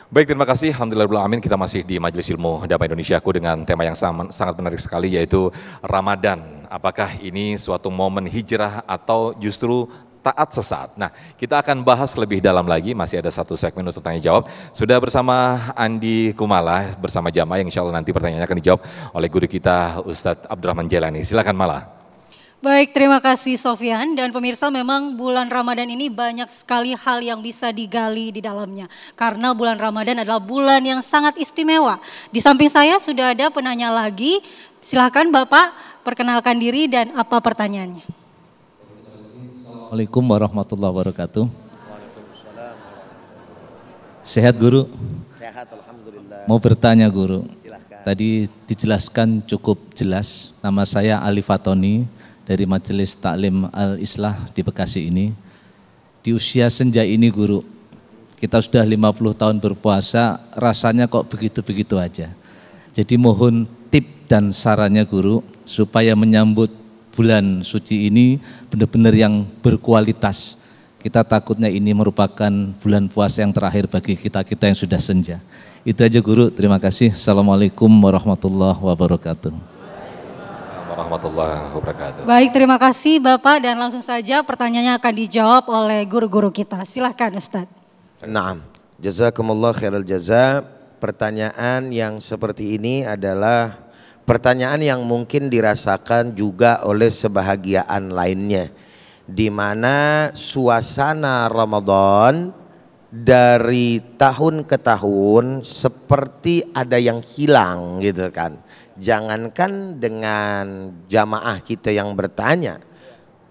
Baik, terima kasih. Alhamdulillahirrahmanirrahim. Kita masih di Majelis Ilmu Dakwah Indonesiaku dengan tema yang sangat menarik sekali, yaitu Ramadan. Apakah ini suatu momen hijrah atau justru taat sesat? Nah, kita akan bahas lebih dalam lagi. Masih ada satu segmen untuk tanya jawab. Sudah bersama Andi Kumala bersama jamaah yang insya Allah nanti pertanyaannya akan dijawab oleh guru kita Ustadz Abdurrahman Jailani. Silakan Mala. Baik, terima kasih Sofyan dan pemirsa, memang bulan Ramadan ini banyak sekali hal yang bisa digali di dalamnya. Karena bulan Ramadan adalah bulan yang sangat istimewa. Di samping saya sudah ada penanya lagi, silakan Bapak perkenalkan diri dan apa pertanyaannya. Assalamualaikum warahmatullahi wabarakatuh. Sehat Guru? Sehat, alhamdulillah. Mau bertanya Guru. Silahkan. Tadi dijelaskan cukup jelas. Nama saya Ali Fatoni dari Majelis Taklim Al-Islah di Bekasi ini. Di usia senja ini Guru, kita sudah 50 tahun berpuasa, rasanya kok begitu-begitu aja. Jadi mohon tip dan sarannya Guru, supaya menyambut bulan suci ini benar-benar yang berkualitas. Kita takutnya ini merupakan bulan puasa yang terakhir bagi kita-kita yang sudah senja. Itu aja Guru, terima kasih. Assalamualaikum warahmatullahi wabarakatuh. Warahmatullahi wabarakatuh. Baik, terima kasih Bapak dan langsung saja pertanyaannya akan dijawab oleh guru-guru kita. Silahkan Ustadz. Naam, jazakumullah khairal jaza. Pertanyaan yang seperti ini adalah pertanyaan yang mungkin dirasakan juga oleh sebahagian lainnya, di mana suasana Ramadan dari tahun ke tahun seperti ada yang hilang gitu kan. Jangankan dengan jamaah kita yang bertanya,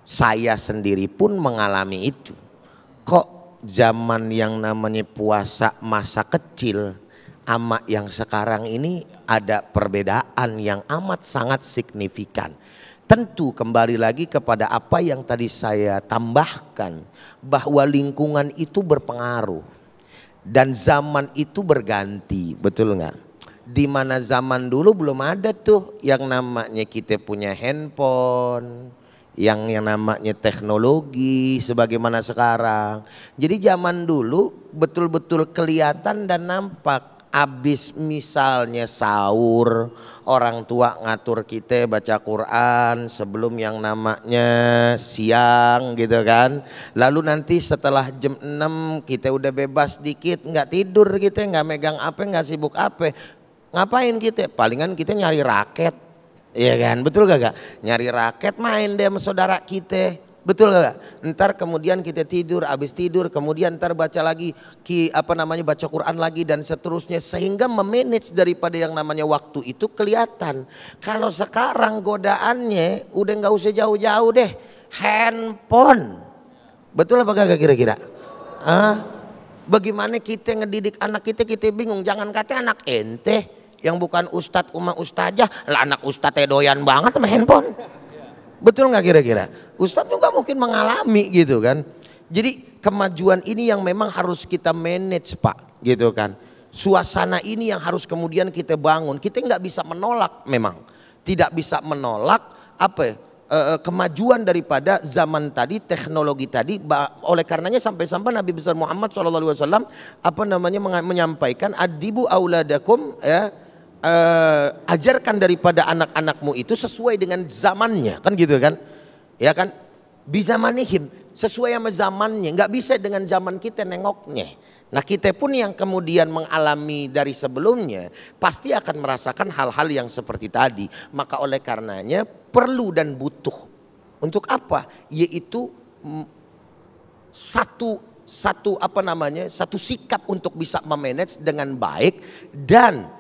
saya sendiri pun mengalami itu. Kok zaman yang namanya puasa masa kecil sama yang sekarang ini ada perbedaan yang amat sangat signifikan. Tentu kembali lagi kepada apa yang tadi saya tambahkan, bahwa lingkungan itu berpengaruh dan zaman itu berganti, betul nggak? Di mana zaman dulu belum ada tuh yang namanya kita punya handphone, yang namanya teknologi sebagaimana sekarang. Jadi zaman dulu betul-betul kelihatan dan nampak. Abis misalnya sahur, orang tua ngatur kita baca Quran sebelum yang namanya siang gitu kan. Lalu nanti setelah jam 6 kita udah bebas dikit, nggak tidur kita, nggak megang apa, nggak sibuk apa. Ngapain kita? Palingan kita nyari raket, iya kan? Betul gak? Nyari raket main deh sama saudara kita, betul gak? Ntar kemudian kita tidur, abis tidur kemudian ntar baca lagi, baca Quran lagi dan seterusnya, sehingga memanage daripada yang namanya waktu itu kelihatan. Kalau sekarang godaannya udah nggak usah jauh-jauh deh, handphone, betul apa gak kira-kira? Bagaimana kita ngedidik anak kita bingung. Jangan kata anak ente yang bukan ustadz ustazah lah, anak ustadz doyan banget sama handphone. Betul nggak kira-kira? Ustadz juga mungkin mengalami gitu kan. Jadi kemajuan ini yang memang harus kita manage Pak, gitu kan. Suasana ini yang harus kemudian kita bangun. Kita nggak bisa menolak, memang tidak bisa menolak kemajuan daripada zaman tadi, teknologi tadi. Oleh karenanya sampai-sampai Nabi besar Muhammad SAW menyampaikan adibu auladakum, ya, ajarkan daripada anak-anakmu itu sesuai dengan zamannya, kan gitu kan, ya kan, bizamanihim, sesuai sama zamannya, nggak bisa dengan zaman kita nengoknya. Nah kita pun yang kemudian mengalami dari sebelumnya pasti akan merasakan hal-hal yang seperti tadi. Maka oleh karenanya perlu dan butuh untuk apa? Yaitu satu sikap untuk bisa memanage dengan baik dan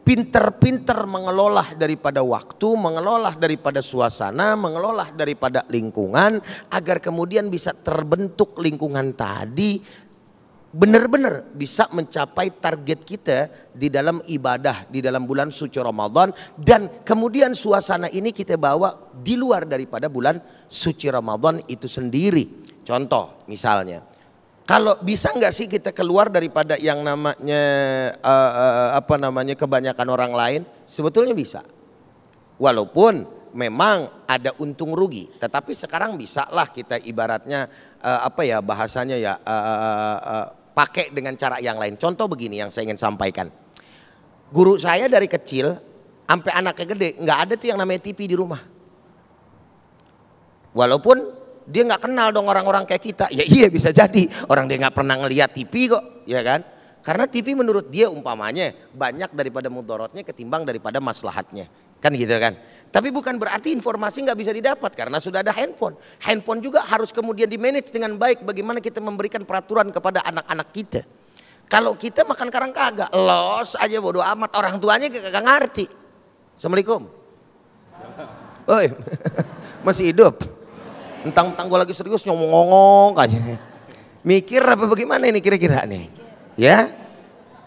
pinter-pinter mengelola daripada waktu, mengelola daripada suasana, mengelola daripada lingkungan, agar kemudian bisa terbentuk lingkungan tadi benar-benar bisa mencapai target kita di dalam ibadah di dalam bulan suci Ramadan, dan kemudian suasana ini kita bawa di luar daripada bulan suci Ramadan itu sendiri. Contoh misalnya, kalau bisa nggak sih kita keluar daripada yang namanya kebanyakan orang lain? Sebetulnya bisa, walaupun memang ada untung rugi, tetapi sekarang bisa lah kita ibaratnya bahasanya ya, pakai dengan cara yang lain. Contoh begini yang saya ingin sampaikan. Guru saya dari kecil sampai anaknya gede nggak ada tuh yang namanya TV di rumah. Walaupun dia nggak kenal dong orang-orang kayak kita. Ya iya bisa jadi orang dia nggak pernah ngelihat TV kok, ya kan? Karena TV menurut dia umpamanya banyak daripada mudorotnya ketimbang daripada maslahatnya. Kan gitu kan. Tapi bukan berarti informasi nggak bisa didapat karena sudah ada handphone. Handphone juga harus kemudian di-manage dengan baik bagaimana kita memberikan peraturan kepada anak-anak kita. Kalau kita makan karang kagak, los aja bodo amat, orang tuanya kagak ngerti. Assalamualaikum. Oi, masih hidup. Entang-entang gue lagi serius ngomong-ngomong aja. Mikir apa bagaimana ini kira-kira nih? Ya,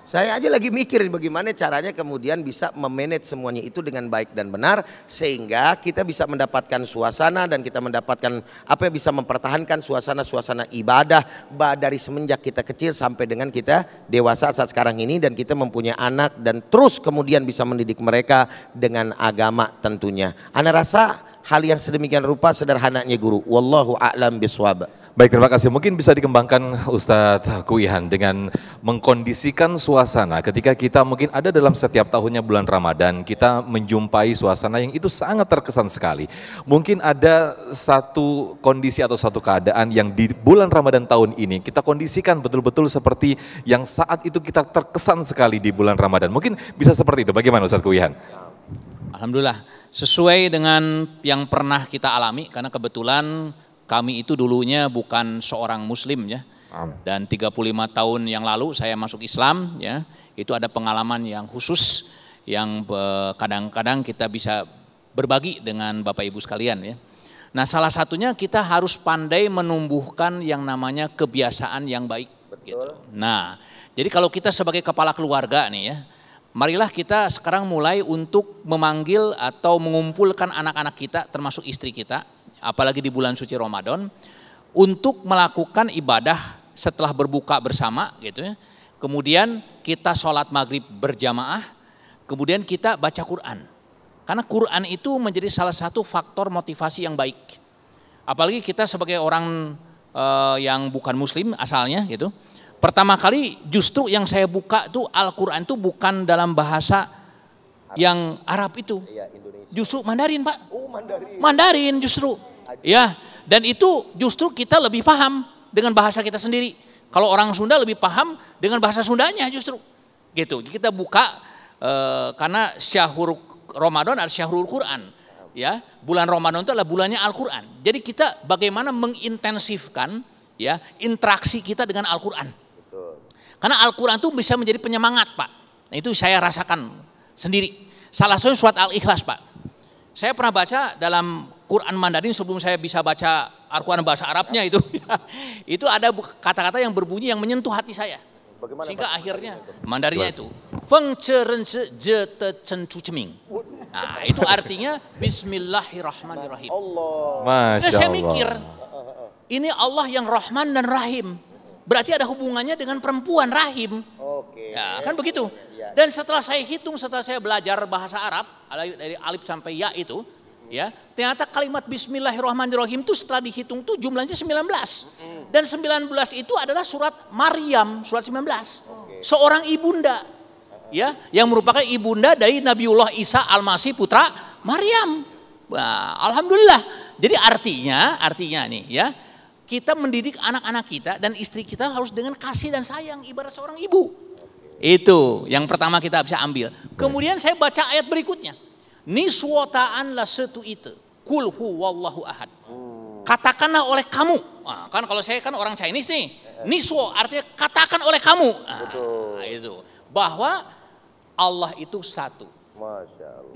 saya aja lagi mikirin bagaimana caranya kemudian bisa memanage semuanya itu dengan baik dan benar sehingga kita bisa mendapatkan suasana dan kita mendapatkan apa yang bisa mempertahankan suasana-suasana ibadah dari semenjak kita kecil sampai dengan kita dewasa saat sekarang ini dan kita mempunyai anak dan terus kemudian bisa mendidik mereka dengan agama tentunya. Ana rasa hal yang sedemikian rupa sederhananya guru. Wallahu a'lam bishawab. Baik, terima kasih. Mungkin bisa dikembangkan Ustadz Kuihan dengan mengkondisikan suasana ketika kita mungkin ada dalam setiap tahunnya bulan Ramadan, kita menjumpai suasana yang itu sangat terkesan sekali. Mungkin ada satu kondisi atau satu keadaan yang di bulan Ramadan tahun ini kita kondisikan betul-betul seperti yang saat itu kita terkesan sekali di bulan Ramadan. Mungkin bisa seperti itu. Bagaimana Ustadz Kuihan? Alhamdulillah, sesuai dengan yang pernah kita alami karena kebetulan kami itu dulunya bukan seorang muslim ya. Dan 35 tahun yang lalu saya masuk Islam ya. Itu ada pengalaman yang khusus yang kadang-kadang kita bisa berbagi dengan Bapak Ibu sekalian ya. Nah, salah satunya kita harus pandai menumbuhkan yang namanya kebiasaan yang baik gitu. Nah, jadi kalau kita sebagai kepala keluarga nih ya, marilah kita sekarang mulai untuk memanggil atau mengumpulkan anak-anak kita termasuk istri kita, apalagi di bulan suci Ramadan, untuk melakukan ibadah setelah berbuka bersama gitu ya. Kemudian kita sholat maghrib berjamaah, kemudian kita baca Quran. Karena Quran itu menjadi salah satu faktor motivasi yang baik. Apalagi kita sebagai orang yang bukan muslim asalnya gitu. Pertama kali justru yang saya buka tuh Al-Quran itu bukan dalam bahasa yang Arab itu. Justru Mandarin Pak. Mandarin justru. Ya, dan itu justru kita lebih paham dengan bahasa kita sendiri. Kalau orang Sunda lebih paham dengan bahasa Sundanya justru. Gitu. Kita buka karena syahrul Ramadan adalah syahrul Quran. Ya, bulan Ramadan itu adalah bulannya Al-Quran. Jadi kita bagaimana mengintensifkan ya interaksi kita dengan Al-Quran. Karena Al-Quran itu bisa menjadi penyemangat Pak. Nah, itu saya rasakan sendiri. Salah satunya surat Al-Ikhlas Pak. Saya pernah baca dalam Quran Mandarin sebelum saya bisa baca Al-Quran bahasa Arabnya itu. Itu ada kata-kata yang berbunyi yang menyentuh hati saya. Bagaimana, sehingga akhirnya Mandarinnya itu Feng Cerense Jete Cencu Ceming. Nah, itu artinya Bismillahirrahmanirrahim. Masya saya Allah. mikir ini Allah yang Rahman dan Rahim. Berarti ada hubungannya dengan perempuan rahim. Ya, kan begitu. Dan setelah saya hitung, setelah saya belajar bahasa Arab dari alif sampai ya itu, ya, ternyata kalimat Bismillahirrahmanirrahim itu setelah dihitung tuh jumlahnya 19. Dan 19 itu adalah surat Maryam, surat 19. Seorang ibunda, ya, yang merupakan ibunda dari Nabiullah Isa Al-Masih putra Maryam. Nah, alhamdulillah. Jadi artinya nih, ya. Kita mendidik anak-anak kita dan istri kita harus dengan kasih dan sayang ibarat seorang ibu. Itu yang pertama kita bisa ambil. Kemudian saya baca ayat berikutnya. Niswataan la setu itu. Kul huwallahu ahad. Katakanlah oleh kamu. Nah, kan kalau saya kan orang Chinese nih. Niswa artinya katakan oleh kamu. Nah, itu. Bahwa Allah itu satu.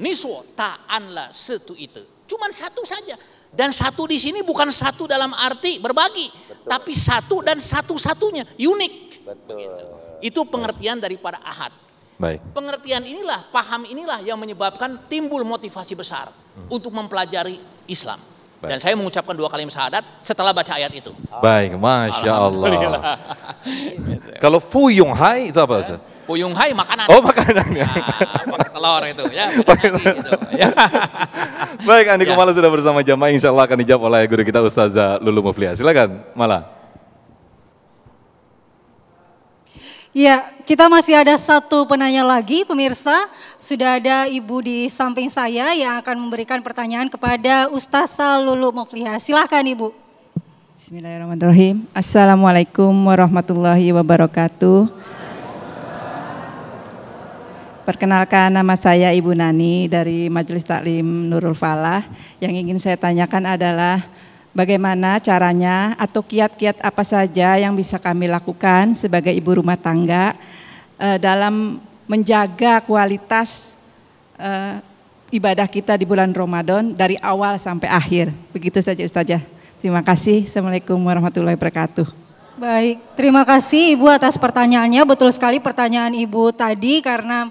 Niswa ta'an la setu itu. Cuman satu saja. Dan satu di sini bukan satu dalam arti berbagi, tapi satu dan satu-satunya, unik. Begitu. Itu pengertian daripada ahad. Baik. Pengertian inilah, paham inilah yang menyebabkan timbul motivasi besar untuk mempelajari Islam. Baik. Dan saya mengucapkan 2 kalimat syahadat setelah baca ayat itu. Baik, Masya Allah. Kalau Fu Yung Hai itu apa Ustaz? Puyung hai makanan. Oh, makanannya. Pakai telur itu ya. Gitu. Ya. Baik, Andi Kumala sudah bersama jamaah, insya Allah akan dijawab oleh guru kita Ustazah Lulu Mufliah. Silakan, Mala. Ya, kita masih ada satu penanya lagi, pemirsa. Sudah ada ibu di samping saya yang akan memberikan pertanyaan kepada Ustazah Lulu Muflihah. Silahkan ibu. Bismillahirrahmanirrahim. Assalamualaikum warahmatullahi wabarakatuh. Perkenalkan, nama saya Ibu Nani dari Majelis Taklim Nurul Falah. Yang ingin saya tanyakan adalah bagaimana caranya atau kiat-kiat apa saja yang bisa kami lakukan sebagai ibu rumah tangga dalam menjaga kualitas ibadah kita di bulan Ramadan dari awal sampai akhir. Begitu saja Ustazah. Terima kasih. Assalamualaikum warahmatullahi wabarakatuh. Baik, terima kasih Ibu atas pertanyaannya. Betul sekali pertanyaan Ibu tadi, karena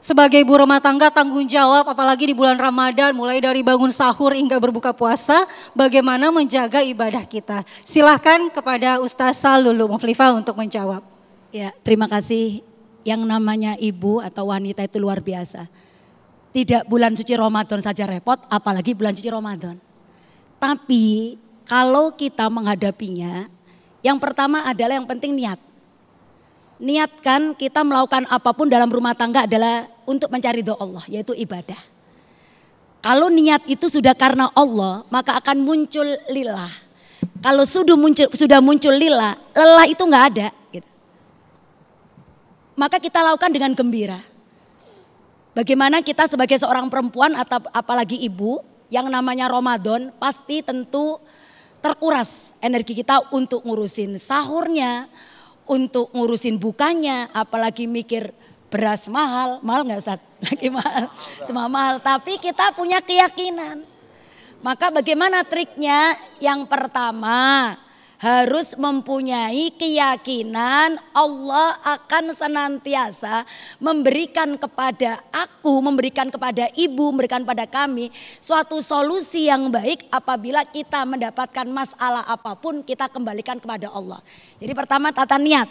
sebagai ibu rumah tangga tanggung jawab apalagi di bulan Ramadan, mulai dari bangun sahur hingga berbuka puasa, bagaimana menjaga ibadah kita. Silahkan kepada Ustazah Lulu Muflihah untuk menjawab. Ya, terima kasih. Yang namanya ibu atau wanita itu luar biasa. Tidak bulan suci Ramadan saja repot, apalagi bulan suci Ramadan. Tapi kalau kita menghadapinya, yang pertama adalah yang penting niat. Niatkan kita melakukan apapun dalam rumah tangga adalah untuk mencari ridho Allah, yaitu ibadah. Kalau niat itu sudah karena Allah, maka akan muncul lillah. Kalau sudah muncul lillah, lelah itu nggak ada. Gitu. Maka kita lakukan dengan gembira. Bagaimana kita sebagai seorang perempuan atau apalagi ibu, yang namanya Ramadan pasti tentu terkuras energi kita untuk ngurusin sahurnya, untuk ngurusin bukanya, apalagi mikir beras mahal nggak Ustaz? Lagi mahal, semua mahal. Tapi kita punya keyakinan. Maka bagaimana triknya? Yang pertama harus mempunyai keyakinan Allah akan senantiasa memberikan kepada aku, memberikan kepada ibu, memberikan pada kami suatu solusi yang baik apabila kita mendapatkan masalah apapun kita kembalikan kepada Allah. Jadi pertama tata niat.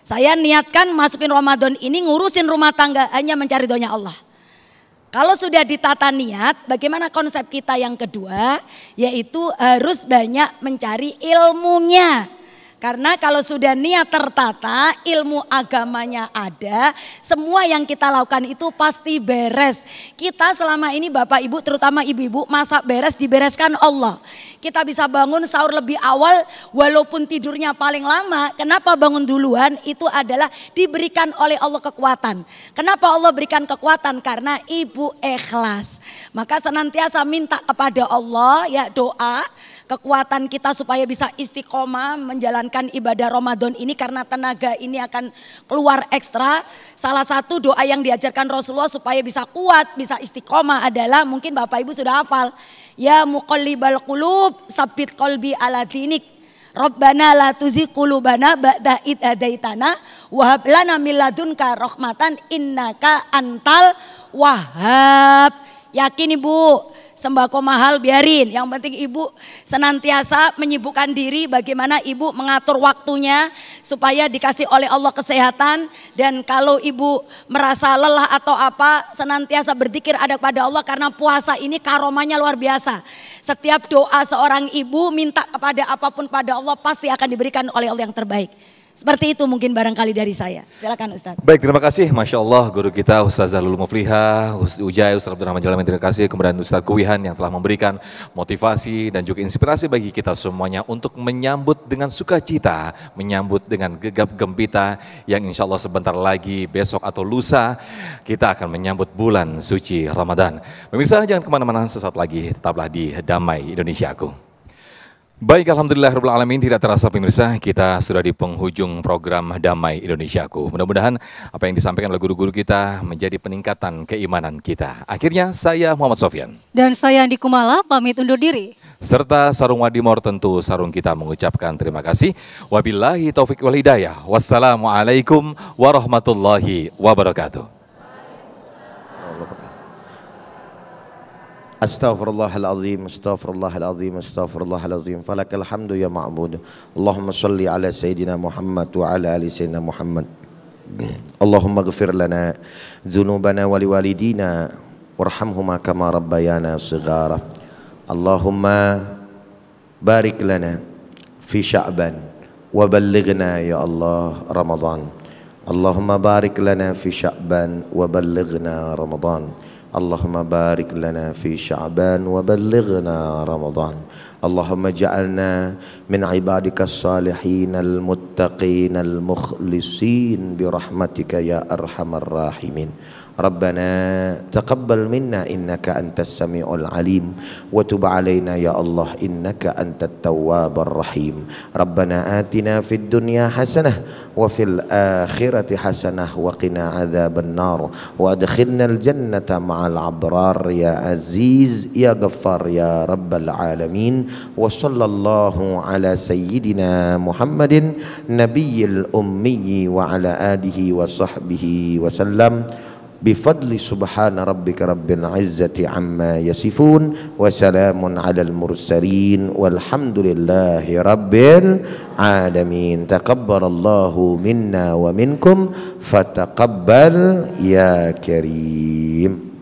Saya niatkan masukin Ramadan ini ngurusin rumah tangga hanya mencari ridhonya Allah. Kalau sudah ditata niat, bagaimana konsep kita yang kedua? Yaitu harus banyak mencari ilmunya. Karena kalau sudah niat tertata, ilmu agamanya ada, semua yang kita lakukan itu pasti beres. Kita selama ini Bapak Ibu, terutama ibu-ibu, masak beres dibereskan Allah. Kita bisa bangun sahur lebih awal walaupun tidurnya paling lama. Kenapa bangun duluan? Itu adalah diberikan oleh Allah kekuatan. Kenapa Allah berikan kekuatan? Karena ibu ikhlas. Maka senantiasa minta kepada Allah, ya doa kekuatan kita supaya bisa istiqomah menjalankan ibadah Ramadan ini, karena tenaga ini akan keluar ekstra. Salah satu doa yang diajarkan Rasulullah supaya bisa kuat, bisa istiqomah adalah, mungkin Bapak Ibu sudah hafal, ya muqallibal qulub sabbit qalbi ala dinik, Rabbana la tuzigh qulubana ba'da id hadaitana wa hab lana min ladunka rahmatan innaka antal wahhab. Yakin Ibu, sembako mahal biarin, yang penting ibu senantiasa menyibukkan diri bagaimana ibu mengatur waktunya supaya dikasih oleh Allah kesehatan. Dan kalau ibu merasa lelah atau apa, senantiasa berzikir ada pada Allah, karena puasa ini karomanya luar biasa. Setiap doa seorang ibu minta kepada apapun pada Allah pasti akan diberikan oleh Allah yang terbaik. Seperti itu mungkin barangkali dari saya. Silakan Ustaz. Baik, terima kasih. Masya Allah guru kita Ustazah Lulu Muflihah, Ujai, Ustaz Abdurrahman Jalamin, terima kasih. Kemudian Ustaz Kuwihan yang telah memberikan motivasi dan juga inspirasi bagi kita semuanya untuk menyambut dengan sukacita, menyambut dengan gegap gempita yang insya Allah sebentar lagi besok atau lusa kita akan menyambut bulan suci Ramadan. Pemirsa jangan kemana-mana, sesaat lagi tetaplah di Damai Indonesiaku. Baik, alhamdulillahirabbil alamin, tidak terasa pemirsa kita sudah di penghujung program Damai Indonesiaku. Mudah-mudahan apa yang disampaikan oleh guru-guru kita menjadi peningkatan keimanan kita. Akhirnya saya Muhammad Sofyan dan saya Andi Kumala pamit undur diri. Serta Sarung Wadimor tentu sarung kita mengucapkan terima kasih. Wabillahi taufik wal hidayah. Wassalamualaikum warahmatullahi wabarakatuh. Astaghfirullahaladzim, astaghfirullahaladzim, astaghfirullahaladzim. Falakal hamdu ya ma'bud. Allahumma salli ala Sayyidina Muhammad wa ala ali Sayyidina Muhammad. Allahumma ghafir lana dzunubana wa liwalidina warhamhuma kama rabbayana shighara. Allahumma barik lana fi Sya'ban wa ballighna ya Allah Ramadan. اللهم بارك لنا في شعبان وبلغنا رمضان. اللهم بارك لنا في شعبان وبلغنا رمضان. اللهم اجعلنا من عبادك الصالحين المتقين المخلصين برحمتك يا أرحم الراحمين. ربنا تقبل منا إنك أنت السميع العليم وتب علينا يا الله إنك أنت التواب الرحيم. ربنا آتنا في الدنيا حسنة وفي الآخرة حسنة وقنا عذاب النار وأدخلنا الجنة مع الأبرار يا عزيز يا غفار يا رب العالمين. وصلى الله على سيدنا محمد نبي الأمي وعلى آله وصحبه وسلم بفضل سبحان ربك رب العزة عما يصفون وسلام على المرسلين والحمد لله رب العالمين. تقبل الله منا ومنكم فتقبل يا كريم.